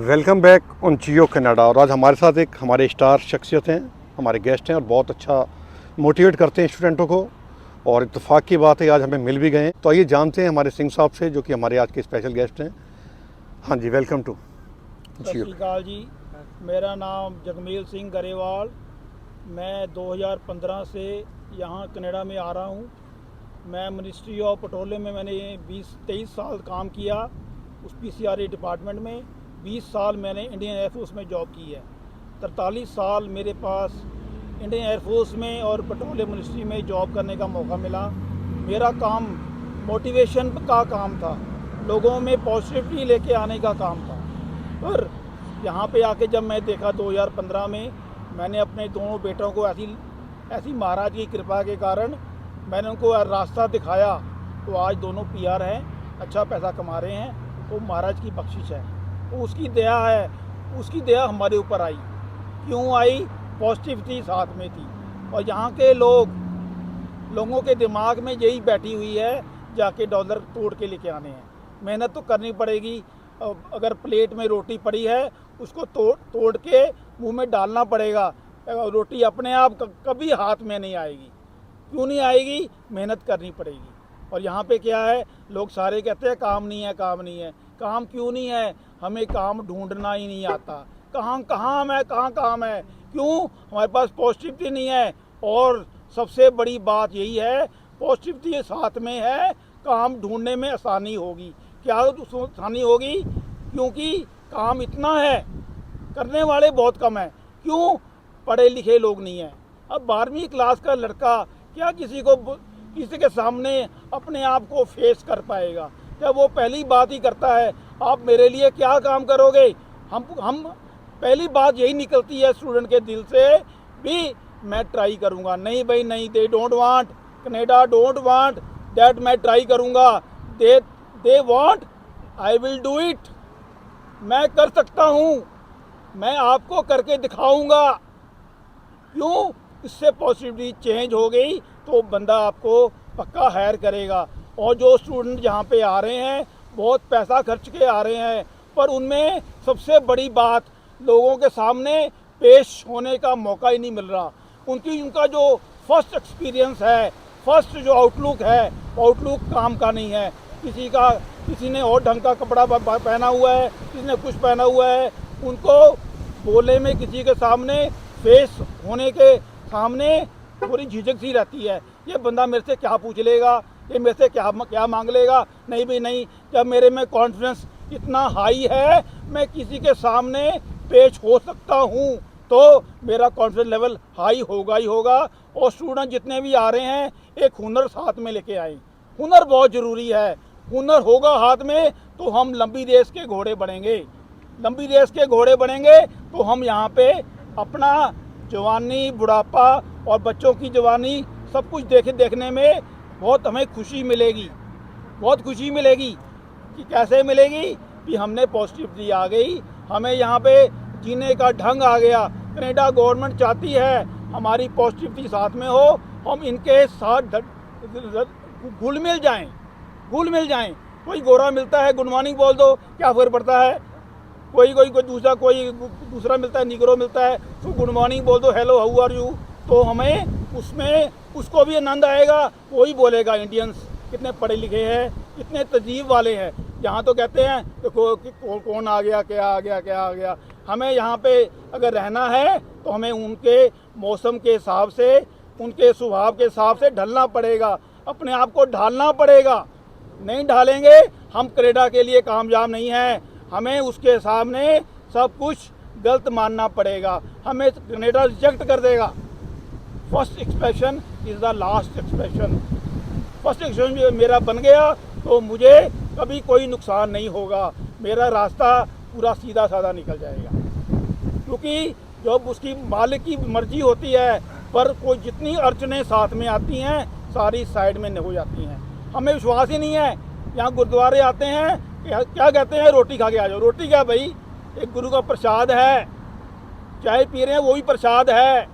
Welcome back on Jio Canada. और आज हमारे साथ एक हमारे स्टार शख्सियत हैं, हमारे गेस्ट हैं और बहुत अच्छा मोटिवेट करते हैं स्टूडेंटों को। और इत्तेफाक की बात है आज हमें मिल भी गए। तो आइए जानते हैं हमारे सिंह साहब से, जो कि हमारे आज के स्पेशल गेस्ट हैं। हाँ जी, वेलकम टू सत श्री अकाल जी। मेरा नाम जगमील सिंह गरेवाल। मैं 2015 से यहाँ कनाडा में आ रहा हूँ। मैं मिनिस्ट्री ऑफ पेट्रोलियम में मैंने 20-23 साल काम किया, उस PCRA डिपार्टमेंट में। 20 साल मैंने इंडियन एयरफोर्स में जॉब की है। 43 साल मेरे पास इंडियन एयरफोर्स में और पेट्रोलियम मिनिस्ट्री में जॉब करने का मौका मिला। मेरा काम मोटिवेशन का काम था, लोगों में पॉजिटिविटी लेके आने का काम था। पर यहाँ पे आके जब मैं देखा 2015 में, मैंने अपने दोनों बेटों को ऐसी महाराज की कृपा के कारण मैंने उनको रास्ता दिखाया, तो आज दोनों PR हैं, अच्छा पैसा कमा रहे हैं। वो महाराज की बख्शिश है, वो उसकी दया है। उसकी दया हमारे ऊपर आई। क्यों आई? पॉजिटिविटी साथ में थी। और यहाँ के लोगों के दिमाग में यही बैठी हुई है, जाके डॉलर तोड़ के लेके आने हैं। मेहनत तो करनी पड़ेगी। अगर प्लेट में रोटी पड़ी है, उसको तोड़ के मुंह में डालना पड़ेगा। रोटी अपने आप कभी हाथ में नहीं आएगी। क्यों नहीं आएगी? मेहनत करनी पड़ेगी। और यहाँ पे क्या है, लोग सारे कहते हैं काम नहीं है, काम नहीं है। काम क्यों नहीं है? हमें काम ढूंढना ही नहीं आता। कहाँ काम है? क्यों? हमारे पास पॉजिटिविटी नहीं है। और सबसे बड़ी बात यही है, पॉजिटिविटी साथ में है, काम ढूंढने में आसानी होगी। क्या आसानी होगी? क्योंकि काम इतना है, करने वाले बहुत कम हैं। क्यों? पढ़े लिखे लोग नहीं हैं। अब 12वीं क्लास का लड़का क्या किसी के सामने अपने आप को फेस कर पाएगा? जब वो पहली बात ही करता है, आप मेरे लिए क्या काम करोगे? हम पहली बात यही निकलती है स्टूडेंट के दिल से भी, मैं ट्राई करूँगा। नहीं भाई नहीं, they don't want, Canada don't want that मैं ट्राई करूँगा। They want, I will do it. मैं कर सकता हूँ, मैं आपको करके दिखाऊंगा। क्यों? इससे पॉजिटिविटी चेंज हो गई तो बंदा आपको पक्का हायर करेगा। और जो स्टूडेंट यहाँ पे आ रहे हैं, बहुत पैसा खर्च के आ रहे हैं, पर उनमें सबसे बड़ी बात, लोगों के सामने पेश होने का मौका ही नहीं मिल रहा। उनका जो फर्स्ट एक्सपीरियंस है, फर्स्ट जो आउटलुक है, आउटलुक काम का नहीं है। किसी ने और ढंग का कपड़ा पहना हुआ है, किसी ने कुछ पहना हुआ है। उनको बोलने में, किसी के सामने फेस होने के सामने पूरी झिझक सी रहती है। ये बंदा मेरे से क्या पूछ लेगा, ये मेरे से क्या मांग लेगा? नहीं भी नहीं, जब मेरे में कॉन्फिडेंस इतना हाई है, मैं किसी के सामने पेश हो सकता हूँ, तो मेरा कॉन्फिडेंस लेवल हाई होगा ही होगा। और स्टूडेंट जितने भी आ रहे हैं, एक हुनर साथ में लेके आए। हुनर बहुत ज़रूरी है। हुनर होगा हाथ में तो हम लंबी रेस के घोड़े बढ़ेंगे। लंबी रेस के घोड़े बढ़ेंगे तो हम यहाँ पे अपना जवानी, बुढ़ापा और बच्चों की जवानी सब कुछ देखने में बहुत हमें खुशी मिलेगी। बहुत खुशी मिलेगी। कि कैसे मिलेगी? कि हमने पॉजिटिविटी आ गई, हमें यहाँ पे जीने का ढंग आ गया। कनाडा गवर्नमेंट चाहती है हमारी पॉजिटिविटी साथ में हो, हम इनके साथ घुल मिल जाएं। कोई गोरा मिलता है, गुड मॉर्निंग बोल दो, क्या फर्क पड़ता है? कोई दूसरा मिलता है, निगरो मिलता है, तो गुड मॉर्निंग बोल दो, हेलो हाउ आर यू। तो हमें उसको भी आनंद आएगा। वही बोलेगा इंडियंस कितने पढ़े लिखे हैं, कितने तहजीब वाले हैं। यहाँ तो कहते हैं देखो कि कौन आ गया, क्या आ गया। हमें यहाँ पे अगर रहना है तो हमें उनके मौसम के हिसाब से, उनके स्वभाव के हिसाब से ढलना पड़ेगा, अपने आप को ढालना पड़ेगा। नहीं ढालेंगे हम कनाडा के लिए कामयाब नहीं हैं। हमें उसके सामने सब कुछ गलत मानना पड़ेगा, हमें कनाडा रिजेक्ट कर देगा। First expression is the last expression. First expression मेरा बन गया तो मुझे कभी कोई नुकसान नहीं होगा। मेरा रास्ता पूरा सीधा साधा निकल जाएगा। क्योंकि जब उसकी मालिक की मर्जी होती है, पर कोई जितनी अड़चनें साथ में आती हैं, सारी साइड में हो जाती हैं। हमें विश्वास ही नहीं है। यहाँ गुरुद्वारे आते हैं, क्या कहते हैं? रोटी खा के आ जाओ। रोटी क्या भाई? एक गुरु का प्रसाद है। चाय पी रहे हैं, वो भी प्रसाद है।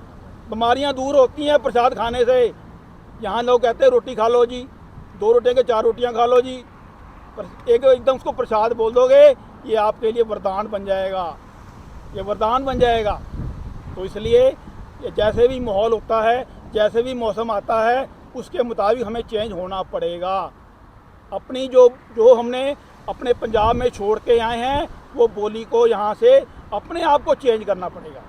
बीमारियां दूर होती हैं प्रसाद खाने से। यहाँ लोग कहते हैं रोटी खा लो जी, 2 रोटियां के 4 रोटियां खा लो जी। पर एकदम उसको प्रसाद बोल दोगे, ये आपके लिए वरदान बन जाएगा, ये वरदान बन जाएगा। तो इसलिए ये जैसे भी माहौल होता है, जैसे भी मौसम आता है, उसके मुताबिक हमें चेंज होना पड़ेगा। अपनी जो हमने अपने पंजाब में छोड़ के आए हैं, वो बोली को यहाँ से अपने आप को चेंज करना पड़ेगा।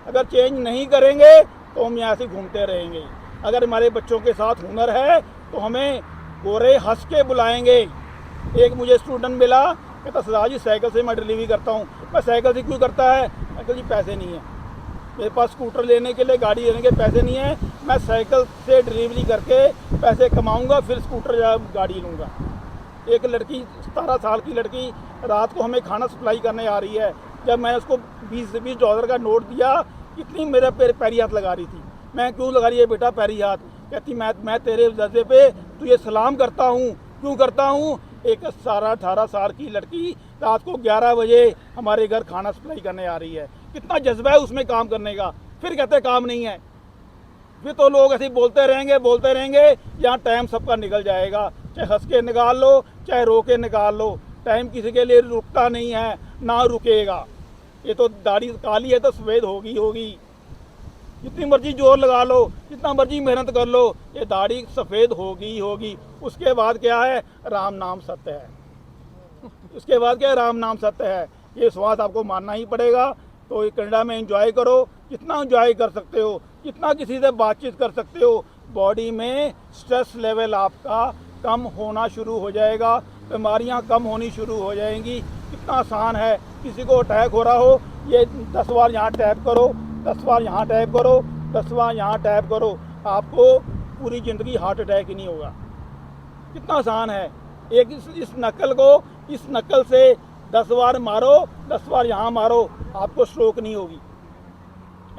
अगर चेंज नहीं करेंगे तो हम यहाँ से घूमते रहेंगे। अगर हमारे बच्चों के साथ हुनर है तो हमें गोरे हंस के बुलाएंगे। एक मुझे स्टूडेंट मिला, कहता सरदार जी साइकिल से मैं डिलीवरी करता हूँ। मैं साइकिल से क्यों करता है? अंकल जी पैसे नहीं है मेरे पास, स्कूटर लेने के लिए, गाड़ी लेने के पैसे नहीं है। मैं साइकिल से डिलीवरी करके पैसे कमाऊँगा, फिर स्कूटर या गाड़ी लूँगा। एक लड़की 17 साल की लड़की रात को हमें खाना सप्लाई करने आ रही है। जब मैं उसको $20 का नोट दिया, कितनी मेरे पैरी हाथ लगा रही थी। मैं क्यों लगा रही है बेटा पैरी हाथ? कहती मैं तेरे दर्जे पे तुझे सलाम करता हूँ। क्यों करता हूँ? एक 18 साल की लड़की रात को 11 बजे हमारे घर खाना सप्लाई करने आ रही है। कितना जज्बा है उसमें काम करने का। फिर कहते काम नहीं है। फिर तो लोग ऐसे बोलते रहेंगे। यहाँ टाइम सबका निकल जाएगा। चाहे हंस के निकाल लो, चाहे रो के निकाल लो, टाइम किसी के लिए रुकता नहीं है, ना रुकेगा। ये तो दाढ़ी काली है तो सफ़ेद होगी। जितनी मर्जी जोर लगा लो, जितना मर्जी मेहनत कर लो, ये दाढ़ी सफ़ेद होगी। उसके बाद क्या है? राम नाम सत्य है। उसके बाद क्या है? राम नाम सत्य है। ये स्वाद आपको मानना ही पड़ेगा। तो कनाडा में एंजॉय करो, जितना एंजॉय कर सकते हो, जितना किसी से बातचीत कर सकते हो। बॉडी में स्ट्रेस लेवल आपका कम होना शुरू हो जाएगा, बीमारियां कम होनी शुरू हो जाएंगी। कितना आसान है। किसी को अटैक हो रहा हो, ये 10 बार यहाँ टैप करो, 10 बार यहाँ टैप करो, 10 बार यहाँ टैप करो, आपको पूरी ज़िंदगी हार्ट अटैक ही नहीं होगा। कितना आसान है। एक इस नकल से 10 बार मारो, 10 बार यहाँ मारो, आपको स्ट्रोक नहीं होगी।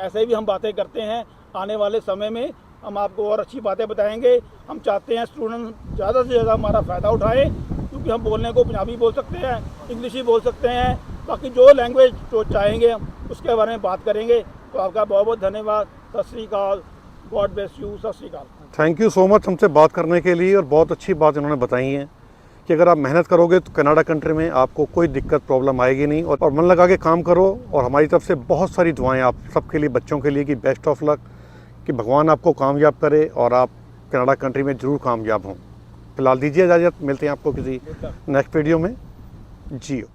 ऐसे भी हम बातें करते हैं। आने वाले समय में हम आपको और अच्छी बातें बताएंगे। हम चाहते हैं स्टूडेंट ज़्यादा से ज़्यादा हमारा फ़ायदा उठाएं, क्योंकि हम बोलने को पंजाबी बोल सकते हैं, इंग्लिश भी बोल सकते हैं, बाकी जो लैंग्वेज जो चाहेंगे हम उसके बारे में बात करेंगे। तो आपका बहुत बहुत धन्यवाद। सत श्री अकाल। God bless you. सत श्री अकाल। थैंक यू सो मच हमसे बात करने के लिए। और बहुत अच्छी बात इन्होंने बताई है कि अगर आप मेहनत करोगे तो कनाडा कंट्री में आपको कोई दिक्कत प्रॉब्लम आएगी नहीं। और मन लगा के काम करो। और हमारी तरफ से बहुत सारी दुआएं आप सबके लिए, बच्चों के लिए, कि बेस्ट ऑफ लक, कि भगवान आपको कामयाब करे और आप कनाडा कंट्री में ज़रूर कामयाब हों। फिलहाल दीजिए इजाज़त, मिलते हैं आपको किसी नेक्स्ट वीडियो में। जियो।